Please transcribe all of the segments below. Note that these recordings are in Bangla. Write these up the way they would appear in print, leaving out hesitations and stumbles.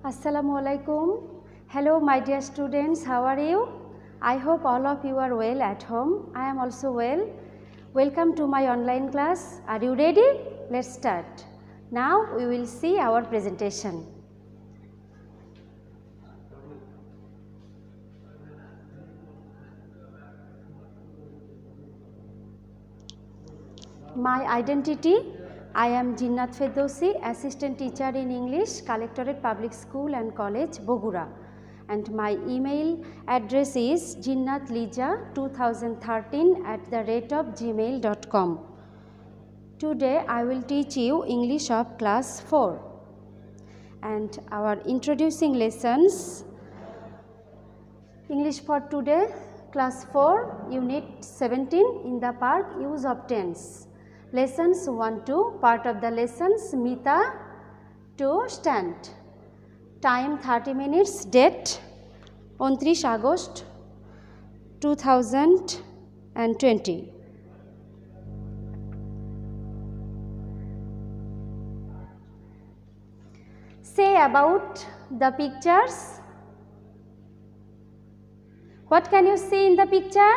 Assalamualaikum. Hello my dear students, how are you? I hope all of you are well at home. I am also well. Welcome to my online class. Are you ready? Let's start. Now we will see our presentation. My identity: I am Jinnat Ferdowsi, Assistant Teacher in English, Collectorate Public School and College, Bogura, and my email address is jinnatlija2013@gmail.com. Today I will teach you English of class 4 and our introducing lessons. English for today, class 4, unit 17, in the park, use of tense. Lessons 1-2, part of the lessons, Mita to stand. Time 30 minutes, date 29 August 2020. Say about the pictures. What can you see in the picture?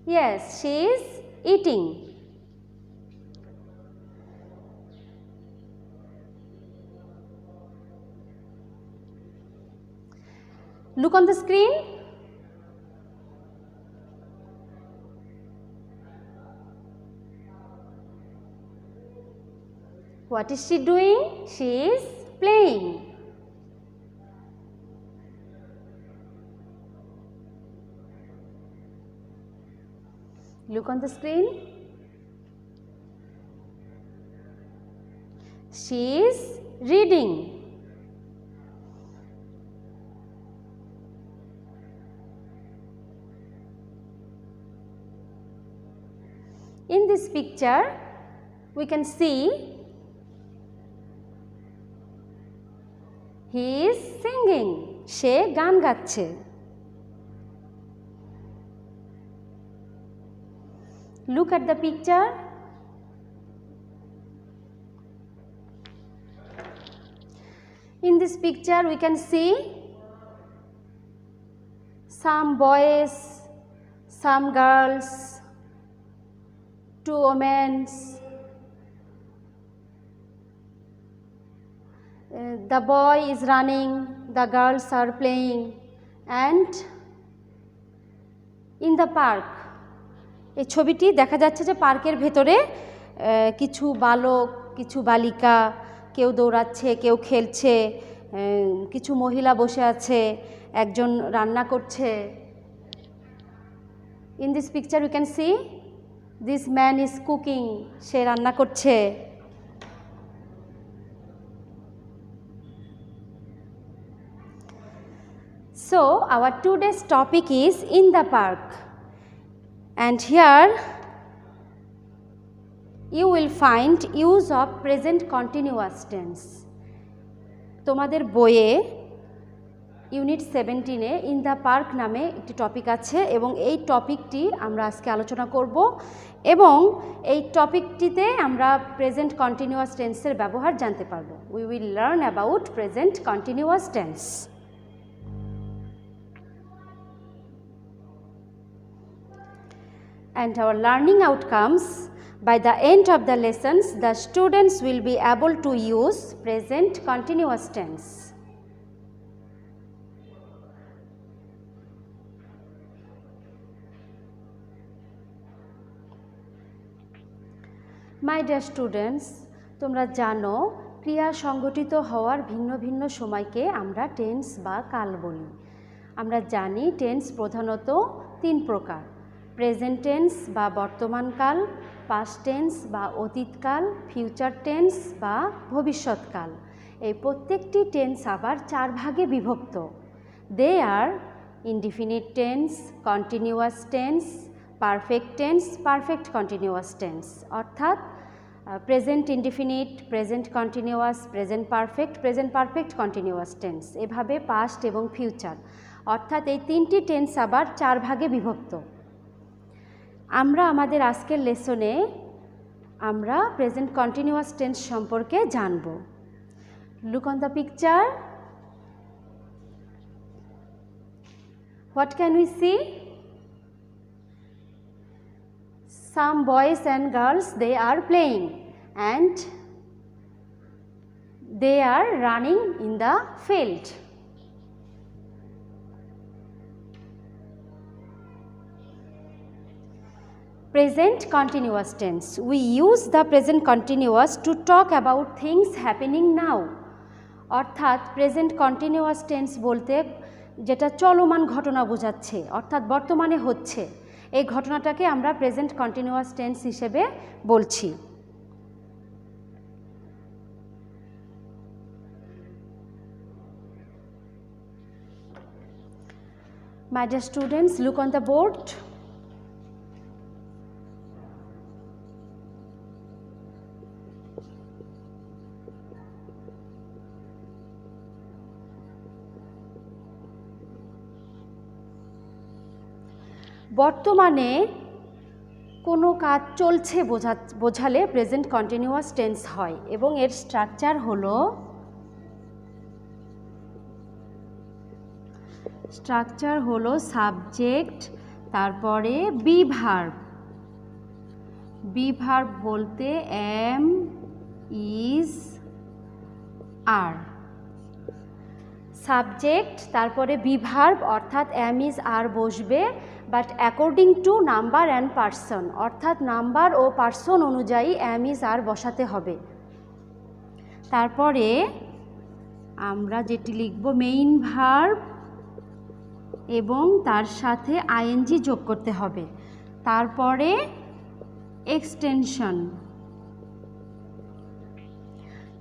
Yes, she is eating. Look on the screen. What is she doing? She is playing. Look on the screen. She is reading. In this picture, we can see he is singing. সে গান গাচ্ছে। Look at the picture. In this picture we can see some boys, some girls, two women. The boy is running, the girls are playing, and in the park. এই ছবিটি দেখা যাচ্ছে যে পার্কের ভেতরে কিছু বালক, কিছু বালিকা, কেউ দৌড়াচ্ছে, কেউ খেলছে, কিছু মহিলা বসে আছে, একজন রান্না করছে। In this picture you can see this man is cooking, সে রান্না করছে। So our today's topic is in the park. And here you will find use of present continuous tense. তোমাদের বইয়ে ইউনিট 17-এ ইন দ্য পার্ক নামে একটি টপিক আছে এবং এই টপিকটি আমরা আজকে আলোচনা করব এবং এই টপিকটিতে আমরা প্রেজেন্ট কন্টিনিউয়াস টেন্সের ব্যবহার জানতে পারব। We will learn about present continuous tense. And our learning outcomes: by the end of the lessons, the students will be able to use present continuous tense. My dear students, তোমরা জানো ক্রিয়া সংগঠিত হওয়ার ভিন্ন ভিন্ন সময়কে আমরা টেন্স বা কাল বলি। আমরা জানি টেন্স প্রধানত 3 প্রকার: প্রেজেন্ট টেন্স বা বর্তমানকাল, পাস্ট টেন্স বা অতীতকাল, ফিউচার টেন্স বা ভবিষ্যৎকাল। এই প্রত্যেকটি টেন্স আবার 4 ভাগে বিভক্ত। They are indefinite tense, continuous tense, perfect tense, perfect continuous tense. অর্থাৎ present indefinite, present continuous, present perfect continuous tense. এভাবে পাস্ট এবং ফিউচার, অর্থাৎ এই 3টি টেন্স আবার 4 ভাগে বিভক্ত। আমরা আমাদের আজকের লেসনে আমরা প্রেজেন্ট কন্টিনিউয়াস টেন্স সম্পর্কে জানব। Look on the picture. What can we see? Some boys and girls, they are playing and they are running in the field. Present continuous tense. We use the present continuous to talk about things happening now. অর্থাৎ প্রেজেন্ট কন্টিনিউয়াস টেন্স বলতে যেটা চলমান ঘটনা বোঝাচ্ছে, অর্থাৎ বর্তমানে হচ্ছে, এই ঘটনাটাকে আমরা প্রেজেন্ট কন্টিনিউয়াস টেন্স হিসেবে বলছি। My dear students, look on the board. বর্তমানে কোনো কাজ চলছে বোঝালে প্রেজেন্ট কন্টিনিউয়াস টেন্স হয় এবং এর স্ট্রাকচার হলো সাবজেক্ট, তারপরে বি ভার্ব বলতে এম, ইজ, আর। সাবজেক্ট তারপরে বি ভার্ব অর্থাৎ এম, ইজ, আর বসবে, but according to number and person, অর্থাৎ নাম্বার ও পার্সন অনুযায়ী এম, ইজ, আর বসাতে হবে। তারপরে আমরা যেটি লিখব মেইন ভার্ব এবং তার সাথে আইএনজি যোগ করতে হবে। তারপরে এক্সটেনশন।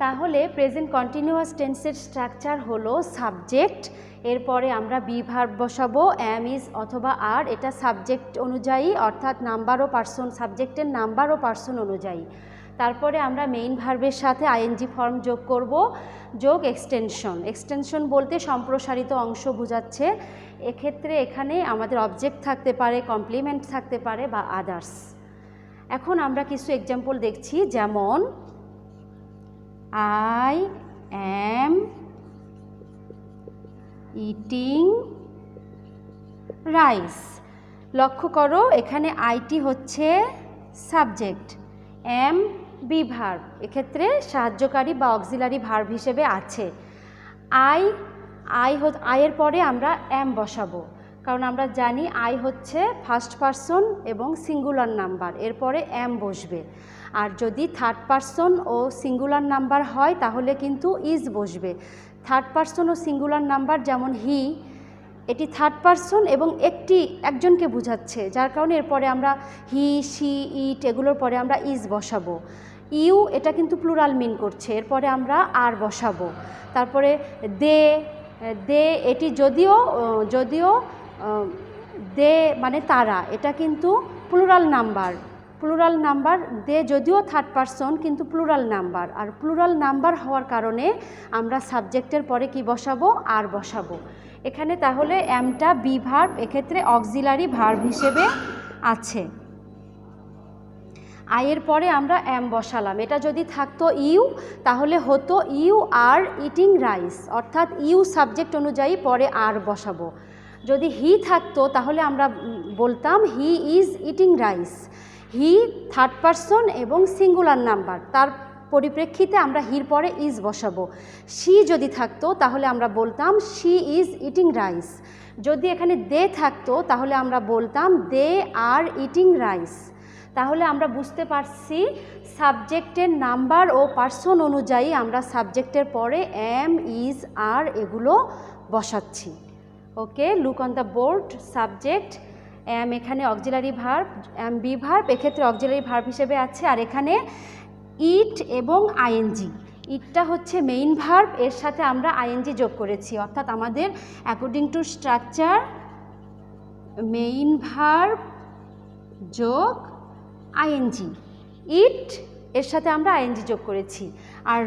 তাহলে প্রেজেন্ট কন্টিনিউয়াস টেন্সের স্ট্রাকচার হলো সাবজেক্ট, এরপরে আমরা বি ভার্ব বসাবো এম, ইজ অথবা আর, এটা সাবজেক্ট অনুযায়ী অর্থাৎ নাম্বার ও পার্সন, সাবজেক্টের নাম্বার ও পার্সন অনুযায়ী। তারপরে আমরা মেইন ভার্বের সাথে আইএনজি ফর্ম যোগ করব, যোগ এক্সটেনশন। এক্সটেনশন বলতে সম্প্রসারিত অংশ বোঝাচ্ছে। এক্ষেত্রে এখানে আমাদের অবজেক্ট থাকতে পারে, কমপ্লিমেন্ট থাকতে পারে বা আদার্স। এখন আমরা কিছু এক্সাম্পল দেখছি, যেমন I am eating rice. লক্ষ্য করো এখানে আইটি হচ্ছে সাবজেক্ট, এম বি ভার্ব, এক্ষেত্রে সাহায্যকারী বা অক্সিলারি ভার্ব হিসেবে আছে। আইয়ের পরে আমরা এম বসাবো, কারণ আমরা জানি আই হচ্ছে ফার্স্ট পারসন এবং সিঙ্গুলার নাম্বার, এরপরে এম বসবে। আর যদি থার্ড পারসন ও সিঙ্গুলার নাম্বার হয় তাহলে কিন্তু ইজ বসবে। থার্ড পারসন ও সিঙ্গুলার নাম্বার যেমন হি, এটি থার্ড পারসন এবং একজনকে বোঝাচ্ছে, যার কারণে এরপরে আমরা হি, শি, ইট এগুলোর পরে আমরা ইজ বসাবো। ইউ এটা কিন্তু প্লুরাল মিন করছে, এরপরে আমরা আর বসাবো। তারপরে দে এটি যদিও দে মানে তারা, এটা কিন্তু প্লুরাল নাম্বার। দে যদিও থার্ড পারসন কিন্তু প্লুরাল নাম্বার, আর প্লুরাল নাম্বার হওয়ার কারণে আমরা সাবজেক্টের পরে কি বসাবো? আর বসাবো। এখানে তাহলে এমটা বি ভার্ব, এক্ষেত্রে অক্সিলারি ভার্ব হিসেবে আছে। আয়ের পরে আমরা এম বসালাম। এটা যদি থাকতো ইউ তাহলে হতো ইউ আর ইটিং রাইস, অর্থাৎ ইউ সাবজেক্ট অনুযায়ী পরে আর বসাবো। যদি হি থাকতো তাহলে আমরা বলতাম he is eating rice. He third person এবং সিঙ্গুলার নাম্বার, তার পরিপ্রেক্ষিতে আমরা হির পরে ইজ বসাবো। শি যদি থাকতো তাহলে আমরা বলতাম শি ইজ ইটিং রাইস। যদি এখানে দে থাকতো তাহলে আমরা বলতাম দে আর ইটিং রাইস। তাহলে আমরা বুঝতে পারছি সাবজেক্টের নাম্বার ও পার্সন অনুযায়ী আমরা সাবজেক্টের পরে এম, ইজ, আর এগুলো বসাচ্ছি। Okay, look on the board. Subject am, এখানে auxiliary verb, am be verb, এক্ষেত্রে অক্সিলারি ভার্ব হিসেবে আছে। আর এখানে ইট এবং আইএনজি। ইটটা হচ্ছে মেইন ভার্ব, এর সাথে আমরা আইএনজি যোগ করেছি, অর্থাৎ আমাদের according to structure main verb যোগ আইএনজি। ইট এর সাথে আমরা আইএনজি যোগ করেছি। আর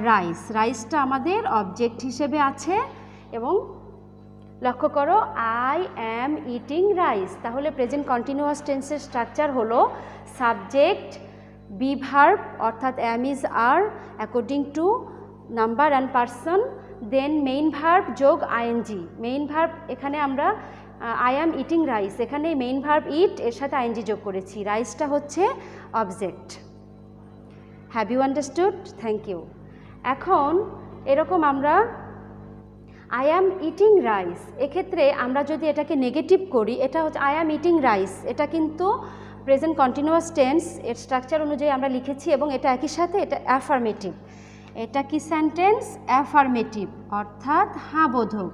রাইসটা আমাদের অবজেক্ট হিসেবে আছে। এবং লক্ষ্য করো আই অ্যাম ইটিং রাইস। তাহলে প্রেজেন্ট কন্টিনিউয়াস টেন্সের স্ট্রাকচার হলো সাবজেক্ট বি ভার্ব অর্থাৎ am, is, are according to number and person, then main verb যোগ আইএনজি। মেইন ভার্ব এখানে আমরা আই অ্যাম ইটিং রাইস, এখানে মেইন ভার্ব ইট এর সাথে আইএনজি যোগ করেছি। রাইসটা হচ্ছে object. Have you understood? Thank you. এখন এরকম আমরা আই অ্যাম ইটিং রাইস, এক্ষেত্রে আমরা যদি এটাকে নেগেটিভ করি, এটা হচ্ছে আই অ্যাম ইটিং রাইস, এটা কিন্তু প্রেজেন্ট কন্টিনিউয়াস টেন্স এর স্ট্রাকচার অনুযায়ী আমরা লিখেছি এবং এটা একই সাথে এটা অ্যাফার্মেটিভ। এটা কি সেন্টেন্স? অ্যাফার্মেটিভ, অর্থাৎ হ্যাঁ বোধক।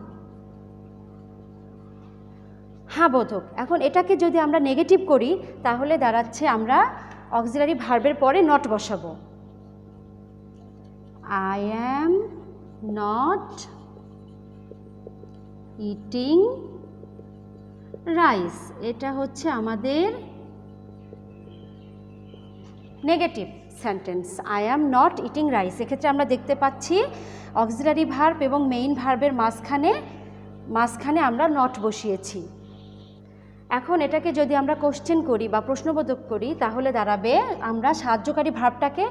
হ্যাঁ বোধক। এখন এটাকে যদি আমরা নেগেটিভ করি তাহলে দাঁড়াচ্ছে আমরা অক্সিলারি ভার্বের পরে নট বসাবো। I am not eating rice, এটা হচ্ছে আমাদের negative sentence. I am not eating rice, এক্ষেত্রে আমরা দেখতে পাচ্ছি অক্সিলারি ভার্ব এবং মেইন ভার্বের মাঝখানে আমরা নট বসিয়েছি। এখন এটাকে যদি আমরা কোশ্চেন করি বা প্রশ্নবোধক করি তাহলে দাঁড়াবে আমরা সাহায্যকারী ভার্বটাকে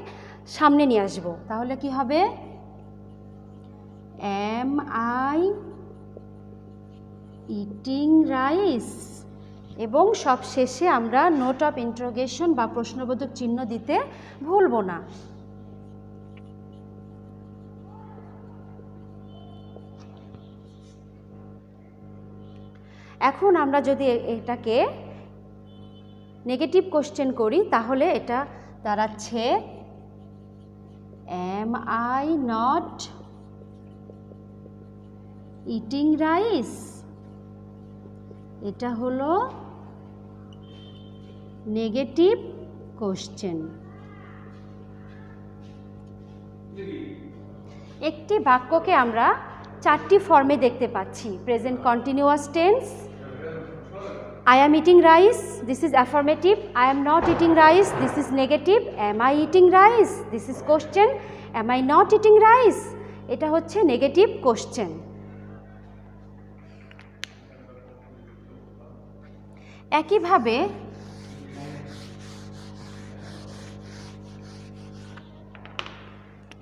সামনে নিয়ে আসব। তাহলে কি হবে? অ্যাম আই ইটিং রাইস, এবং সব শেষে আমরা নোট অফ ইন্টারোগেশন বা প্রশ্নবোধক চিহ্ন দিতে ভুলব না। এখন আমরা যদি এটাকে নেগেটিভ কোশ্চেন করি তাহলে এটা দাঁড়াচ্ছে am I not eating rice, এটা হলো নেগেটিভ কোশ্চেন। একটি বাক্যকে আমরা চারটি ফর্মে দেখতে পাচ্ছি। Present continuous tense, I am eating rice, this is affirmative. I am not eating rice, this is negative. Am I eating rice? This is question. Am I not eating rice? এটা হচ্ছে নেগেটিভ কোশ্চেন।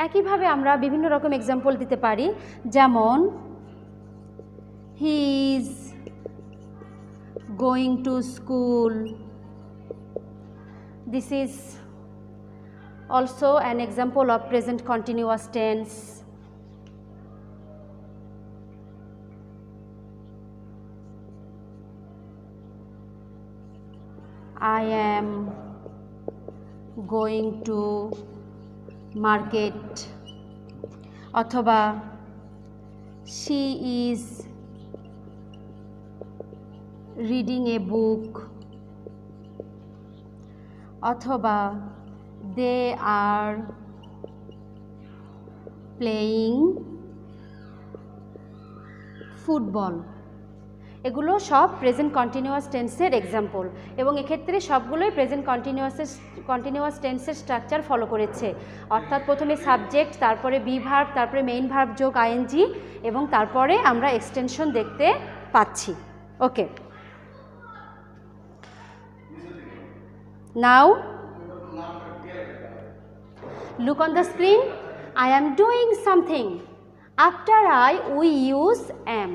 একইভাবে আমরা বিভিন্ন রকম এক্সাম্পল দিতে পারি, যেমন he is going to school. This is also an example of present continuous tense. I am going to market. অথবা she is reading a book, অথবা they are playing football। এগুলো সব প্রেজেন্ট কন্টিনিউয়াস টেন্সের এক্সাম্পল এবং এক্ষেত্রে সবগুলোই প্রেজেন্ট কন্টিনিউয়াস টেন্সের স্ট্রাকচার ফলো করেছে, অর্থাৎ প্রথমে সাবজেক্ট, তারপরে বি ভার্ব, তারপরে মেইন ভার্ব যোগ আইএনজি এবং তারপরে আমরা এক্সটেনশন দেখতে পাচ্ছি। ওকে, now look on the screen. I am doing something. After I, we use am.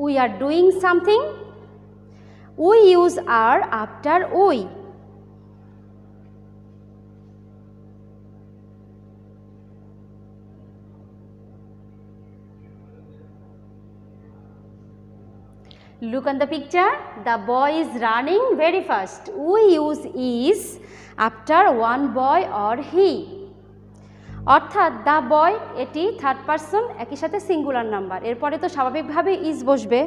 We are doing something. We use are after we. Look on the picture. The boy is running very fast. We use is after one boy or he. অর্থাৎ দ্য বয় এটি থার্ড পারসন, একই সাথে সিঙ্গুলার নাম্বার, এরপরে তো স্বাভাবিকভাবে ইজ বসবে।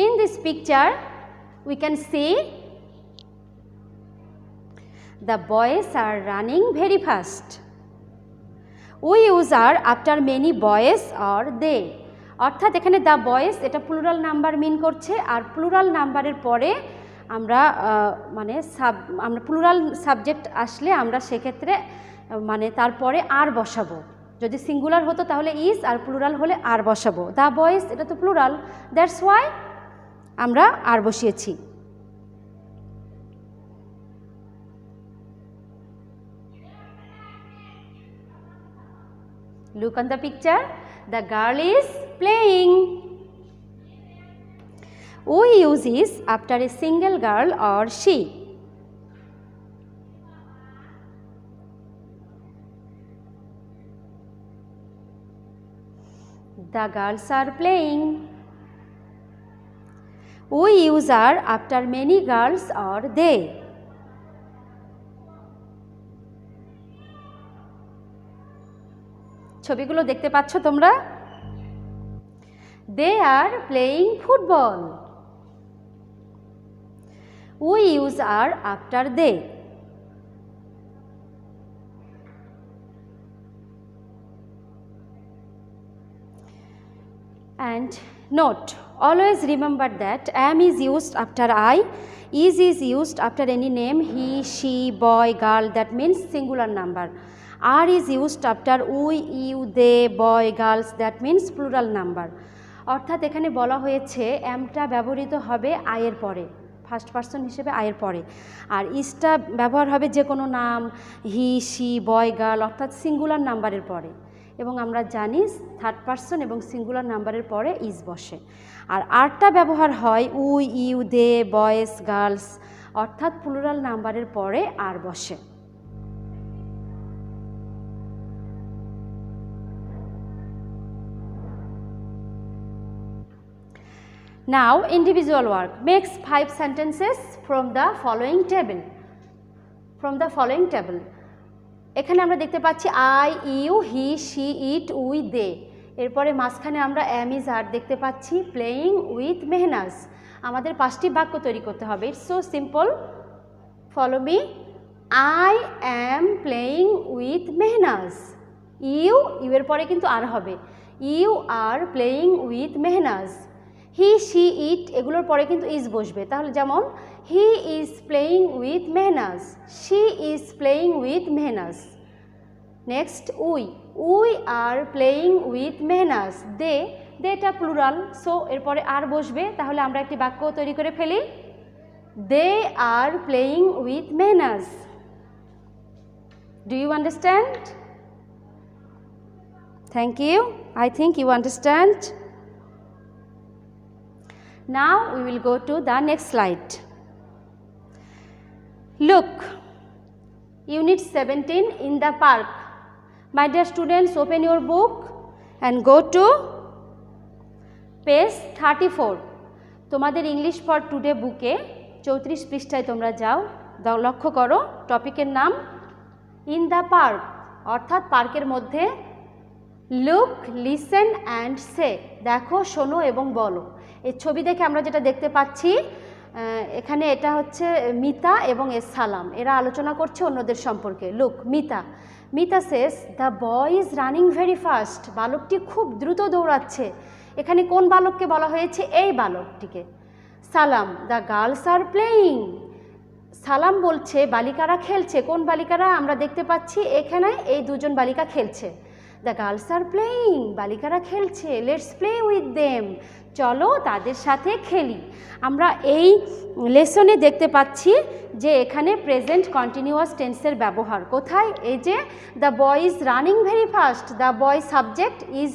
In this picture we can see the boys are running very fast. We use are after many boys or they. অর্থাৎ এখানে দ্য বয়েস এটা প্লুরাল নাম্বার মিন করছে, আর প্লুরাল নাম্বারের পরে আমরা আমরা প্লুরাল সাবজেক্ট আসলে আমরা সেক্ষেত্রে তারপরে আর বসাবো। যদি সিঙ্গুলার হতো তাহলে ইজ, আর প্লুরাল হলে আর বসাবো। দ্য বয়েস এটা তো প্লুরাল, দ্যাটস ওয়াই আমরা আর বসিয়েছি। Look on the picture. The girl is playing. We use is after a single girl or she. The girls are playing. We use are after many girls or they. ছবিগুলো দেখতে পাচ্ছ তোমরা? They are playing football. We use are after they. And note, always remember that am is used after I, is used after any name, he, she, boy, girl, that means singular number. Are is used after we, you, they, boy, girls, that means plural number. অর্থাৎ এখানে বলা হয়েছে আমটা ব্যবহৃত হবে আয়ের পরে, ফার্স্ট পারসন হিসেবে আয়ের পরে, আর ইসটা ব্যবহার হবে যে কোনো নাম, হি, শি, বয়, গার্ল, অর্থাৎ সিঙ্গুলার নাম্বারের পরে। এবং আমরা জানি থার্ড পারসন এবং সিঙ্গুলার নাম্বারের পরে ইজ বসে। আর আরটা ব্যবহার হয় we, you, they, boys, girls, অর্থাৎ প্লুরাল নাম্বারের পরে আর বসে। Now individual work. Makes 5 sentences from the following table. এখানে আমরা দেখতে পাচ্ছি I, you, he, she, it, we, they. এরপরে মাঝখানে আমরা অ্যাম, ইজ, আর দেখতে পাচ্ছি প্লেয়িং উইথ মেহনাজ। আমাদের 5টি বাক্য তৈরি করতে হবে। It's so simple, follow me. I am playing with Mehnaz. You, এর পরে কিন্তু আর হবে। You are playing with Mehnaz. He, she, it এগুলোর পরে কিন্তু ইজ বসবে। তাহলে যেমন he is playing with Mehnaz, she is playing with Mehnaz. Next we are playing with Mehnaz. দেটা প্লুরাল, সো এরপরে আর বসবে। তাহলে আমরা একটি বাক্য তৈরি করে ফেলি। They are playing with Mehnaz. Do you understand? Thank you. I think you understand. Now we will go to the next slide. Look, Unit 17 in the park. My dear students, open your book and go to page 34. তোমাদের ইংলিশ ফর টুডে বুকে 34 পৃষ্ঠায় তোমরা যাও। লক্ষ্য করো টপিকের নাম ইন দ্য পার্ক, অর্থাৎ পার্কের মধ্যে। লুক, লিসেন অ্যান্ড সে, দেখো, শোনো এবং বলো। এই ছবি দেখে আমরা যেটা দেখতে পাচ্ছি, এখানে এটা হচ্ছে মিতা এবং এস সালাম, এরা আলোচনা করছে অন্যদের সম্পর্কে। Look, Mita says the boy is running very fast, বালকটি খুব দ্রুত দৌড়াচ্ছে। এখানে কোন বালককে বলা হয়েছে? এই বালকটিকে। সালাম, দ্য গার্লস আর প্লেয়িং, সালাম বলছে বালিকারা খেলছে। কোন বালিকারা? আমরা দেখতে পাচ্ছি এখানে এই দুজন বালিকা খেলছে। দ্য গার্লস আর প্লেয়িং, বালিকারা খেলছে। লেটস প্লে উইথ দেম, চলো তাদের সাথে খেলি। আমরা এই লেসনে দেখতে পাচ্ছি যে এখানে প্রেজেন্ট কন্টিনিউয়াস টেন্সের ব্যবহার। কোথায়? এই যে the boy is running very fast, the boy subject, is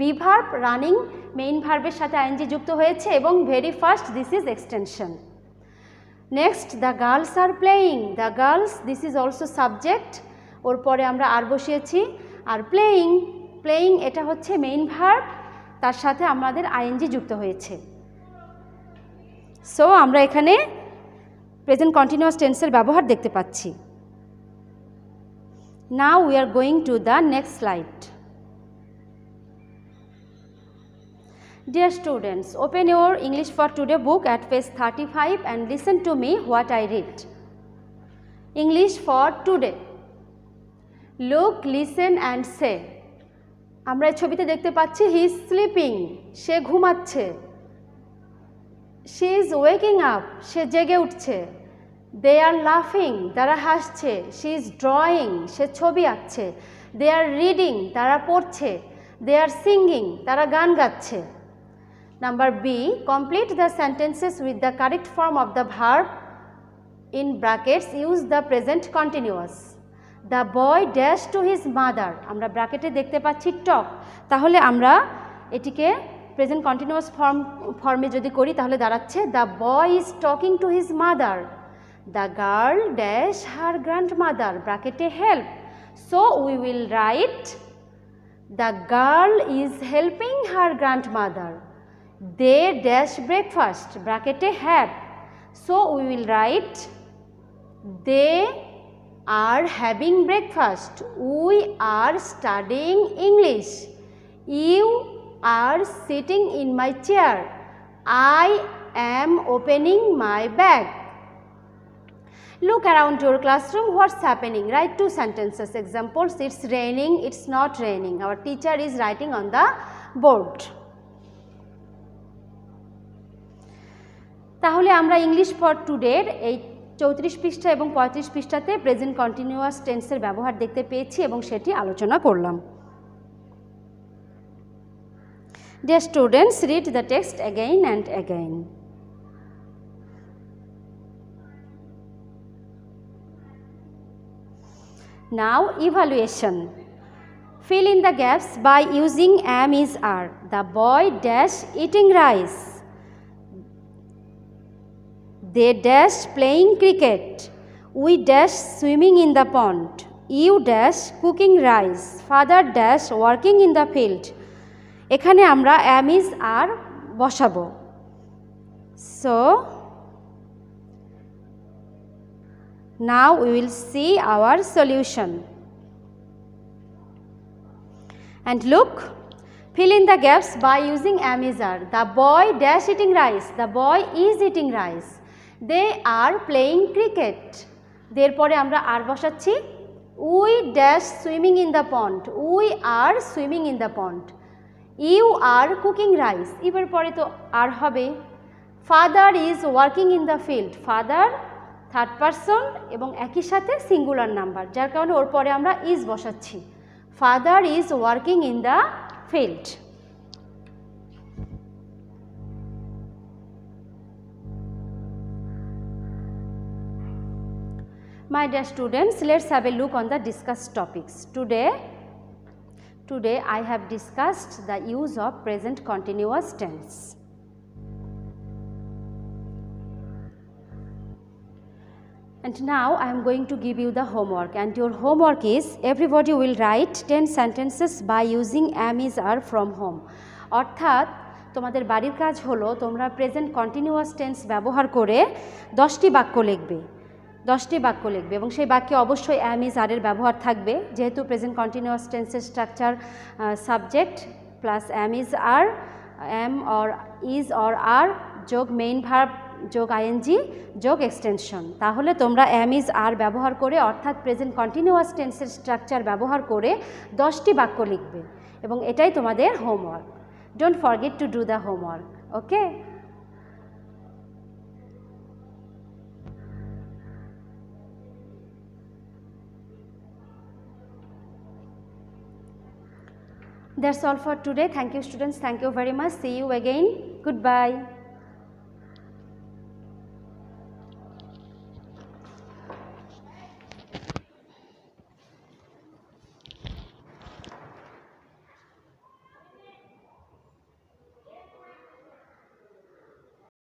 be verb, running main ভার্বের সাথে আইএনজি যুক্ত হয়েছে, এবং very fast this is extension. Next, the girls are playing, the girls this is also subject, ওর পরে আমরা আর বসিয়েছি। আর প্লেয়িং এটা হচ্ছে মেইন ভার্ব, তার সাথে আমাদের আইএনজি যুক্ত হয়েছে। সো আমরা এখানে প্রেজেন্ট কন্টিনিউয়াস টেন্সের ব্যবহার দেখতে পাচ্ছি। Now we are going to the next slide. Dear students, open your English for Today book at page 35 and listen to me what I read. English for Today. Look, listen and say. আমরা এই ছবিতে দেখতে পাচ্ছি হি ইজ স্লিপিং, সে ঘুমাচ্ছে। শি ইজ ওয়েকিং আপ, সে জেগে উঠছে। দে আর লাফিং, তারা হাসছে। শি ইজ ড্রয়িং, সে ছবি আঁকছে। দে আর রিডিং, তারা পড়ছে। দে আর সিঙ্গিং, তারা গান গাচ্ছে। Number B, complete the sentences with the correct form of the verb in brackets, use the present continuous. The boy dashed to his mother. আমরা ব্র্যাকেটে দেখতে পাচ্ছি talk, তাহলে আমরা এটিকে প্রেজেন্ট কন্টিনিউয়াস ফর্মে যদি করি তাহলে দাঁড়াচ্ছে the boy is talking to his mother. The girl dash her grandmother. ব্র্যাকেটে help. So we will write the girl is helping her grandmother. They dash breakfast. Bracket have. So we will write they are having breakfast. We are studying English. You are sitting in my chair. I am opening my bag. Look around your classroom. What's happening? Write 2 sentences. Examples: it's raining, it's not raining. Our teacher is writing on the board. তাহলে আমরা ইংলিশ ফর টুডের এই 34 পৃষ্ঠা এবং 35 পৃষ্ঠাতে প্রেজেন্ট কন্টিনিউয়াস টেন্সের ব্যবহার দেখতে পেয়েছি এবং সেটি আলোচনা করলাম। Dear students, read the text again and again. Now evaluation. Fill in the gaps by using am, is, are. The boy dash eating rice. They dash playing cricket. We dash swimming in the pond. You dash cooking rice. Father dash working in the field. এখানে আমরা am, is, are বসাবো। So now we will see our solution. And look, fill in the gaps by using am, is, are. The boy dash eating rice. The boy is eating rice. They are playing cricket. এরপরে আমরা আর বসাচ্ছি। We dash swimming in the pond. We are swimming in the pond. You are cooking rice. এবার পরে তো আর হবে। Father is working in the field. Father third person এবং একই সাথে সিঙ্গুলার নাম্বার, যার কারণে ওর পরে আমরা ইজ বসাচ্ছি। Father is working in the field. My dear students, let's have a look on the discussed topics. Today I have discussed the use of present continuous tense. And now I am going to give you the homework, and your homework is everybody will write 10 sentences by using am, is, are from home. অর্থাৎ তোমাদের বাড়ির কাজ হলো তোমরা প্রেজেন্ট কন্টিনিউয়াস টেন্স ব্যবহার করে 10টি বাক্য লিখবে এবং সেই বাক্যে অবশ্যই am, is, are এর ব্যবহার থাকবে, যেহেতু প্রেজেন্ট কন্টিনিউয়াস টেন্সের structure subject plus am, is, are, am or is or are যোগ মেইন ভার্ব যোগ আইএনজি যোগ এক্সটেনশন। তাহলে তোমরা am, is, are ব্যবহার করে অর্থাৎ প্রেজেন্ট কন্টিনিউয়াস টেন্সের স্ট্রাকচার ব্যবহার করে 10টি বাক্য লিখবে এবং এটাই তোমাদের homework. Don't forget to do the homework, okay? That's all for today. Thank you, students. Thank you very much. See you again. Goodbye.